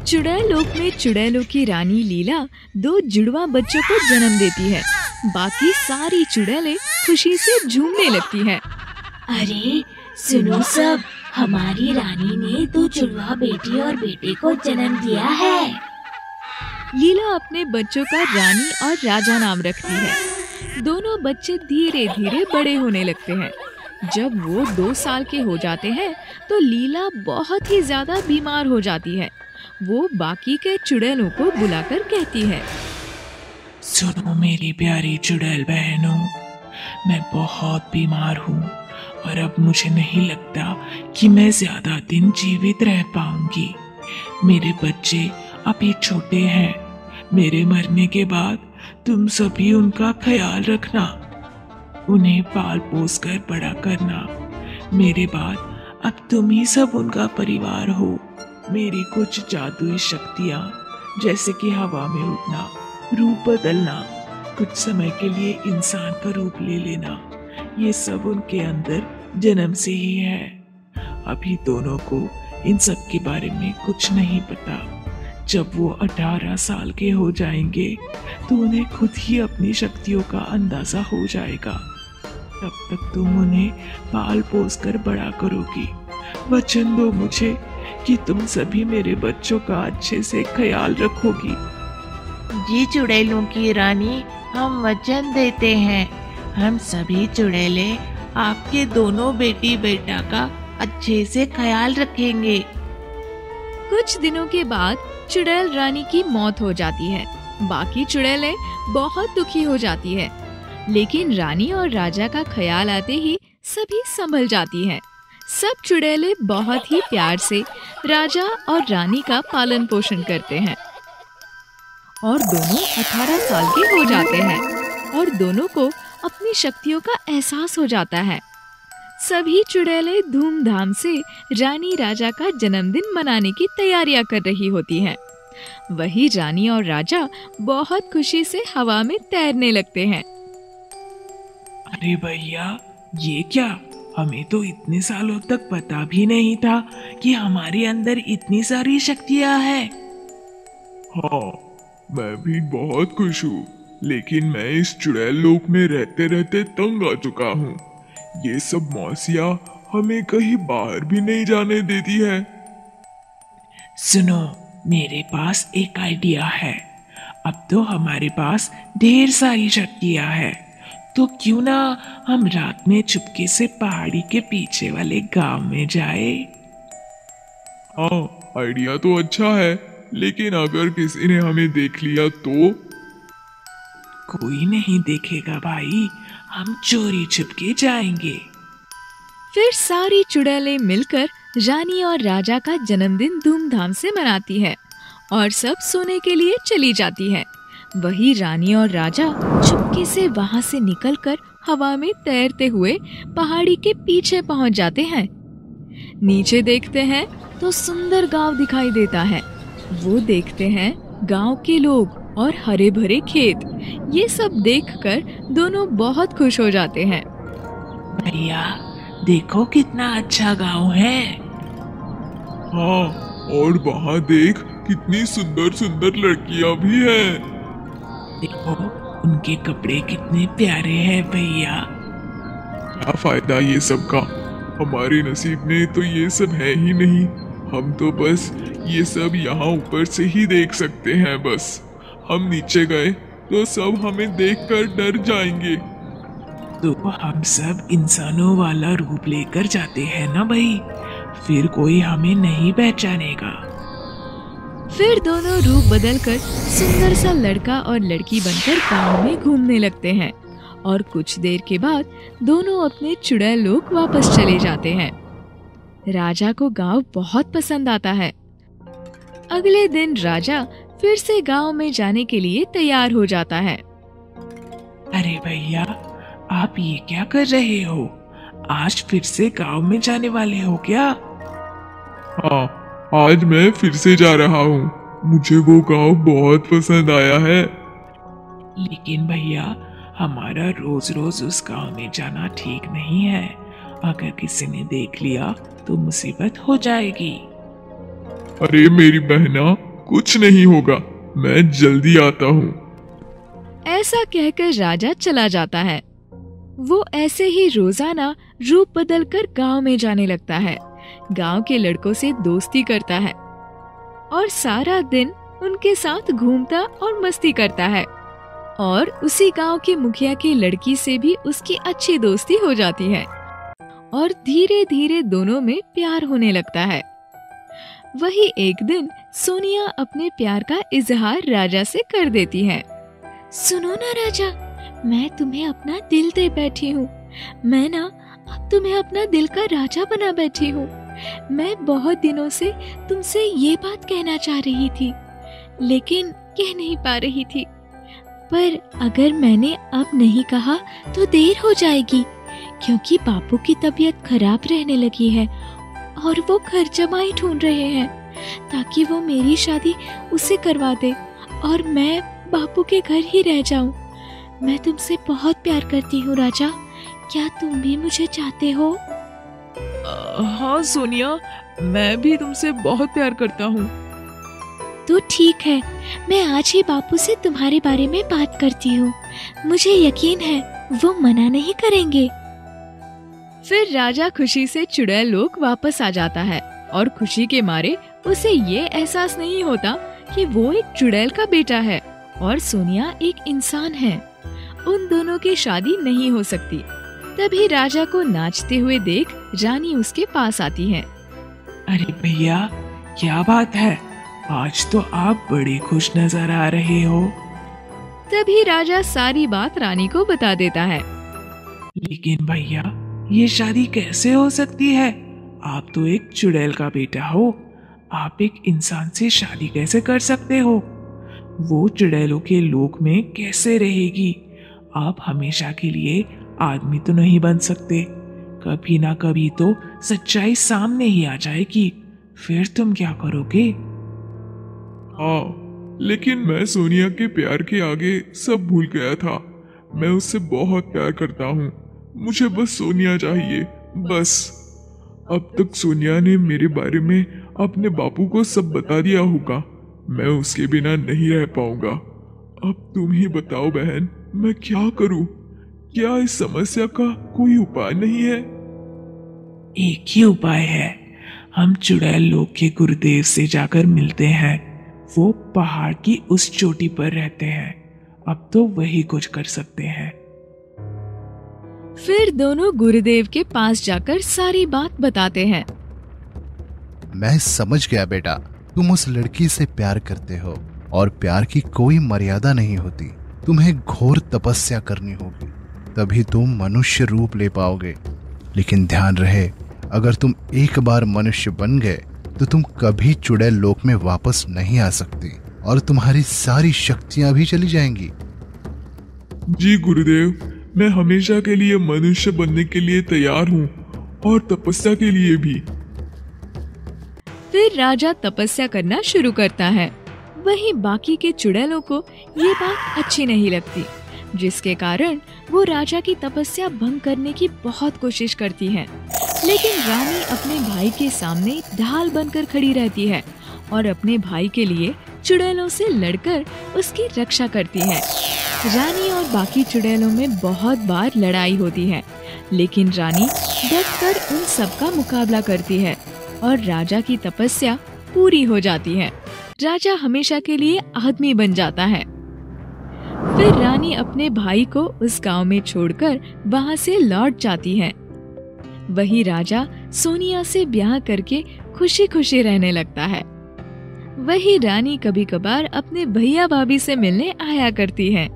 चुड़ैल लोक में चुड़ैलों की रानी लीला दो जुड़वा बच्चों को जन्म देती है। बाकी सारी चुड़ैलें खुशी से झूमने लगती हैं। अरे सुनो सब, हमारी रानी ने दो जुड़वा बेटी और बेटे को जन्म दिया है। लीला अपने बच्चों का रानी और राजा नाम रखती है। दोनों बच्चे धीरे धीरे बड़े होने लगते हैं। जब वो 2 साल के हो जाते हैं तो लीला बहुत ही ज्यादा बीमार हो जाती है। वो बाकी के चुड़ैलों को बुलाकर कहती है, सुनो मेरी प्यारी चुड़ैल बहनों, मैं बहुत बीमार हूँ और अब मुझे नहीं लगता कि मैं ज्यादा दिन जीवित रह पाऊंगी। मेरे बच्चे अभी छोटे हैं। मेरे मरने के बाद तुम सभी उनका ख्याल रखना, उन्हें पाल पोस कर बड़ा करना। मेरे बाद अब तुम ही सब उनका परिवार हो। मेरी कुछ जादुई शक्तियाँ जैसे कि हवा में उड़ना, रूप बदलना, कुछ समय के लिए इंसान का रूप ले लेना, ये सब उनके अंदर जन्म से ही है। अभी दोनों को इन सब के बारे में कुछ नहीं पता। जब वो 18 साल के हो जाएंगे तो उन्हें खुद ही अपनी शक्तियों का अंदाजा हो जाएगा। तब तक तुम उन्हें पाल पोस कर बड़ा करोगी। वचन दो मुझे कि तुम सभी मेरे बच्चों का अच्छे से ख्याल रखोगी। जी चुड़ैलों की रानी, हम वचन देते हैं। हम सभी चुड़ैले आपके दोनों बेटी बेटा का अच्छे से ख्याल रखेंगे। कुछ दिनों के बाद चुड़ैल रानी की मौत हो जाती है। बाकी चुड़ैलें बहुत दुखी हो जाती है, लेकिन रानी और राजा का ख्याल आते ही सभी संभल जाती हैं। सब चुड़ैलें बहुत ही प्यार से राजा और रानी का पालन पोषण करते हैं और दोनों 18 साल के हो जाते हैं और दोनों को अपनी शक्तियों का एहसास हो जाता है। सभी चुड़ैलें धूमधाम से रानी राजा का जन्मदिन मनाने की तैयारियां कर रही होती हैं। वही रानी और राजा बहुत खुशी से हवा में तैरने लगते हैं। अरे भैया, ये क्या? हमें तो इतने सालों तक पता भी नहीं था कि हमारे अंदर इतनी सारी शक्तियां हैं। हाँ, मैं भी बहुत खुश हूँ, लेकिन मैं इस चुड़ैल लोक में रहते रहते तंग आ चुका हूँ। ये सब मौसियाँ हमें कहीं बाहर भी नहीं जाने देती है। सुनो, मेरे पास एक आइडिया है। अब तो हमारे पास ढेर सारी शक्तियां हैं, तो क्यों ना हम रात में चुपके से पहाड़ी के पीछे वाले गांव में जाए। हाँ, आइडिया तो अच्छा है, लेकिन अगर किसी ने हमें देख लिया तो? कोई नहीं देखेगा भाई, हम चोरी छुपके जाएंगे। फिर सारी चुड़ैलें मिलकर रानी और राजा का जन्मदिन धूमधाम से मनाती है और सब सोने के लिए चली जाती है। वही रानी और राजा चुपके से वहां से निकलकर हवा में तैरते हुए पहाड़ी के पीछे पहुंच जाते हैं। नीचे देखते हैं तो सुंदर गांव दिखाई देता है। वो देखते हैं गांव के लोग और हरे भरे खेत। ये सब देखकर दोनों बहुत खुश हो जाते हैं। भैया, देखो कितना अच्छा गांव है। हाँ, और वहाँ देख कितनी सुंदर सुंदर लड़कियाँ भी हैं। देखो उनके कपड़े कितने प्यारे हैं भैया। क्या फायदा ये सब का? हमारे नसीब में तो ये सब है ही नहीं। हम तो बस ये सब यहाँ ऊपर से ही देख सकते हैं। बस हम नीचे गए तो सब हमें देखकर डर जाएंगे। तो हम सब इंसानों वाला रूप लेकर जाते हैं ना भाई, फिर कोई हमें नहीं पहचानेगा। फिर दोनों रूप बदलकर सुंदर सा लड़का और लड़की बनकर गांव में घूमने लगते हैं और कुछ देर के बाद दोनों अपने चुड़ैल लोक वापस चले जाते हैं। राजा को गांव बहुत पसंद आता है। अगले दिन राजा फिर से गांव में जाने के लिए तैयार हो जाता है। अरे भैया, आप ये क्या कर रहे हो? आज फिर से गांव में जाने वाले हो क्या? हाँ, आज मैं फिर से जा रहा हूँ। मुझे वो गांव बहुत पसंद आया है। लेकिन भैया, हमारा रोज रोज उस गांव में जाना ठीक नहीं है। अगर किसी ने देख लिया तो मुसीबत हो जाएगी। अरे मेरी बहना, कुछ नहीं होगा, मैं जल्दी आता हूँ। ऐसा कहकर राजा चला जाता है। वो ऐसे ही रोजाना रूप बदलकर गांव में जाने लगता है, गांव के लड़कों से दोस्ती करता है और सारा दिन उनके साथ घूमता और मस्ती करता है। और उसी गांव के मुखिया की लड़की से भी उसकी अच्छी दोस्ती हो जाती है और धीरे धीरे दोनों में प्यार होने लगता है। वही एक दिन सोनिया अपने प्यार का इजहार राजा से कर देती है। सुनो ना राजा, मैं तुम्हें अपना दिल दे बैठी हूँ। मैं ना अब तुम्हें अपना दिल का राजा बना बैठी हूँ। मैं बहुत दिनों से तुमसे ये बात कहना चाह रही थी, लेकिन कह नहीं पा रही थी। पर अगर मैंने अब नहीं कहा तो देर हो जाएगी, क्योंकि बापू की तबीयत खराब रहने लगी है और वो घर जमाई ढूंढ रहे हैं ताकि वो मेरी शादी उससे करवा दे और मैं बापू के घर ही रह जाऊं। मैं तुमसे बहुत प्यार करती हूँ राजा, क्या तुम भी मुझे चाहते हो? हाँ सोनिया, मैं भी तुमसे बहुत प्यार करता हूँ। तो ठीक है, मैं आज ही बापू से तुम्हारे बारे में बात करती हूँ। मुझे यकीन है वो मना नहीं करेंगे। फिर राजा खुशी से चुड़ैल लोक वापस आ जाता है और खुशी के मारे उसे ये एहसास नहीं होता कि वो एक चुड़ैल का बेटा है और सोनिया एक इंसान है। उन दोनों की शादी नहीं हो सकती। तभी राजा को नाचते हुए देख रानी उसके पास आती है। अरे भैया, क्या बात है? आज तो आप बड़े खुश नजर आ रहे हो। तभी राजा सारी बात रानी को बता देता है। लेकिन भैया, ये शादी कैसे हो सकती है? आप तो एक चुड़ैल का बेटा हो, आप एक इंसान से शादी कैसे कर सकते हो? वो चुड़ैलों के लोक में कैसे रहेगी? आप हमेशा के लिए आदमी तो नहीं बन सकते। कभी ना कभी तो सच्चाई सामने ही आ जाएगी, फिर तुम क्या करोगे? हाँ, लेकिन मैं सोनिया के प्यार के आगे सब भूल गया था। मैं उससे बहुत प्यार करता हूँ। मुझे बस सोनिया चाहिए, बस। अब तक सोनिया ने मेरे बारे में अपने बापू को सब बता दिया होगा। मैं उसके बिना नहीं रह पाऊंगा। अब तुम ही बताओ बहन, मैं क्या करूं? क्या इस समस्या का कोई उपाय नहीं है? एक ही उपाय है। हम चुड़ैल लोक के गुरुदेव से जाकर मिलते हैं। वो पहाड़ की उस चोटी पर रहते हैं। अब तो वही कुछ कर सकते हैं। फिर दोनों गुरुदेव के पास जाकर सारी बात बताते हैं। मैं समझ गया बेटा, तुम उस लड़की से प्यार करते हो और प्यार की कोई मर्यादा नहीं होती। तुम्हें घोर तपस्या करनी होगी, तभी तुम मनुष्य रूप ले पाओगे। लेकिन ध्यान रहे, अगर तुम एक बार मनुष्य बन गए तो तुम कभी चुड़ैल लोक में वापस नहीं आ सकती और तुम्हारी सारी शक्तियां भी चली जाएंगी। जी गुरुदेव, मैं हमेशा के लिए मनुष्य बनने के लिए तैयार हूँ और तपस्या के लिए भी। फिर राजा तपस्या करना शुरू करता है। वहीं बाकी के चुड़ैलों को ये बात अच्छी नहीं लगती, जिसके कारण वो राजा की तपस्या भंग करने की बहुत कोशिश करती हैं। लेकिन रानी अपने भाई के सामने ढाल बनकर खड़ी रहती है और अपने भाई के लिए चुड़ैलों से लड़कर उसकी रक्षा करती है। रानी और बाकी चुड़ैलों में बहुत बार लड़ाई होती है, लेकिन रानी डटकर उन सब का मुकाबला करती है और राजा की तपस्या पूरी हो जाती है। राजा हमेशा के लिए आदमी बन जाता है। फिर रानी अपने भाई को उस गांव में छोड़कर वहां से लौट जाती है। वही राजा सोनिया से ब्याह करके खुशी खुशी रहने लगता है। वही रानी कभी कभार अपने भैया भाभी से मिलने आया करती है।